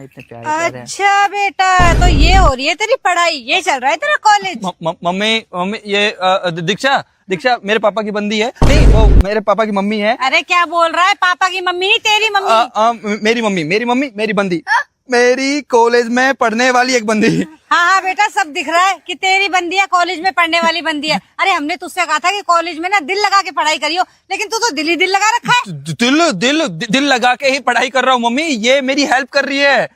हाँ इतने प्यारे प्यारे हैं। अच्छा बेटा, तो ये हो रही है तेरी पढ़ाई, ये चल रहा है तेरा कॉलेज। मम्मी मम्मी ये दीक्षा दीक्षा मेरे पापा की बंदी है। नहीं वो मेरे पापा की मम्मी है। अरे क्या बोल रहा है, पापा की मम्मी नहीं तेरी मम्मी। मेरी मम्मी मेरी बंदी, मेरी कॉलेज में पढ़ने वाली एक बंदी। हाँ हाँ बेटा, सब दिख रहा है कि तेरी बंदी है, कॉलेज में पढ़ने वाली बंदी है। अरे हमने तुझसे कहा था कि कॉलेज में ना दिल लगा के पढ़ाई करियो, लेकिन तू तो दिल ही दिल लगा रखा है। दिल लगा के ही पढ़ाई कर रहा हूँ मम्मी, ये मेरी हेल्प कर रही है।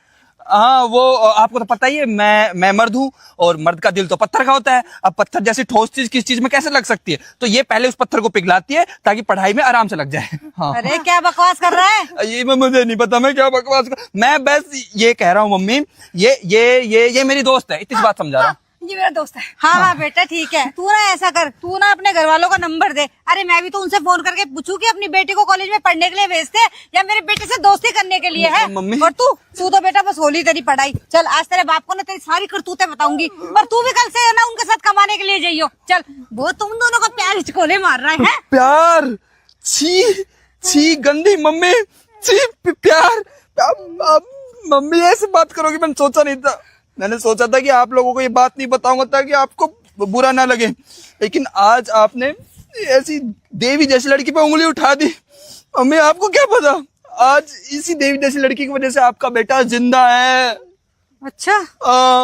हाँ वो आपको तो पता ही है, मैं मर्द हूँ और मर्द का दिल तो पत्थर का होता है। अब पत्थर जैसी ठोस चीज किस चीज में कैसे लग सकती है, तो ये पहले उस पत्थर को पिघलाती है ताकि पढ़ाई में आराम से लग जाए। हाँ। अरे क्या बकवास कर रहा है। ये मुझे नहीं पता मैं क्या बकवास कर, मैं बस ये कह रहा हूँ मम्मी, ये मेरी दोस्त है, इतनी बात समझा रहा हूँ। ये मेरा दोस्त है। हाँ हाँ बेटा ठीक है, तू ना ऐसा कर, तू ना अपने घर वालों का नंबर दे। अरे मैं भी तो उनसे फोन करके पूछूं कि अपनी बेटी को कॉलेज में पढ़ने के लिए भेजते हैं या मेरे बेटे से दोस्ती करने के लिए है। मम्मी। और तू तो बेटा बस होली तेरी पढ़ाई। चल आज तेरे बाप को ना तेरी सारी करतूतें बताऊंगी, और तू भी कल से ना उनके साथ कमाने के लिए जाइयो। चल, वो तुम दोनों का प्यार हिचकोले मार रहा है। प्यार? छी छी गंदी मम्मी, छी प्यार। मम्मी ऐसे बात करोगी, मैंने सोचा नहीं था। मैंने सोचा था कि आप लोगों को ये बात नहीं बताऊंगा ताकि आपको बुरा ना लगे, लेकिन आज आपने ऐसी देवी जैसी लड़की पे उंगली उठा दी। मम्मी आपको क्या पता, आज इसी देवी जैसी लड़की की वजह से आपका बेटा जिंदा है। अच्छा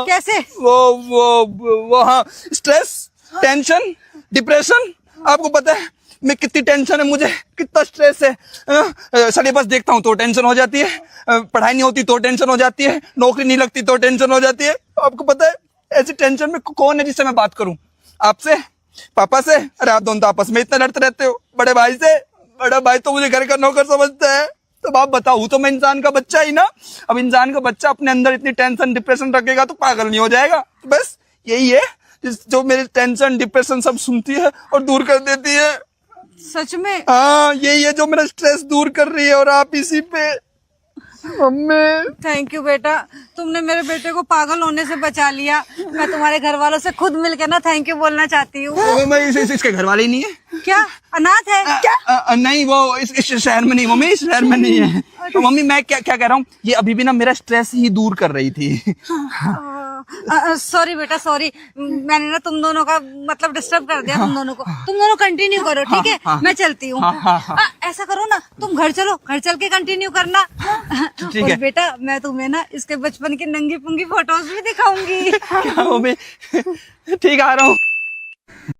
कैसे? वो हाँ, स्ट्रेस, टेंशन, डिप्रेशन। आपको पता है मैं कितनी टेंशन है, मुझे कितना स्ट्रेस है। सिलेबस देखता हूँ तो टेंशन हो जाती है, पढ़ाई नहीं होती तो टेंशन हो जाती है, नौकरी नहीं लगती तो टेंशन हो जाती है। आपको पता है ऐसी टेंशन में कौन है जिससे मैं बात करूं? आपसे? पापा से? अरे आप दोनों तो आपस में इतना लड़ते रहते हो। बड़े भाई से? बड़ा भाई तो मुझे घर का नौकर समझता है। तो आप बताओ, तो मैं इंसान का बच्चा ही ना। अब इंसान का बच्चा अपने अंदर इतनी टेंशन डिप्रेशन रखेगा तो पागल नहीं हो जाएगा। बस यही है जो मेरी टेंशन डिप्रेशन सब सुनती है और दूर कर देती है। सच में? हाँ यही है जो मेरा स्ट्रेस दूर कर रही है, और आप इसी पे। मम्मी थैंक यू बेटा, तुमने मेरे बेटे को पागल होने से बचा लिया। मैं तुम्हारे घर वालों से खुद मिलकर ना थैंक यू बोलना चाहती हूँ। मैं इसके घर वाले ही नहीं है। क्या अनाथ है क्या? नहीं वो इस शहर में नहीं मम्मी, इस शहर में नहीं है। तो मम्मी मैं क्या कह रहा हूँ, ये अभी भी ना मेरा स्ट्रेस ही दूर कर रही थी। सॉरी बेटा सॉरी, मैंने ना तुम दोनों का मतलब डिस्टर्ब कर दिया। तुम दोनों को, तुम दोनों कंटिन्यू करो ठीक है। मैं चलती हूँ। ऐसा करो ना, तुम घर चलो, घर चल के कंटिन्यू करना। ठीक है बेटा मैं तुम्हें ना इसके बचपन की नंगी पुंगी फोटोज भी दिखाऊंगी। मम्मी ठीक आ रहा हूँ।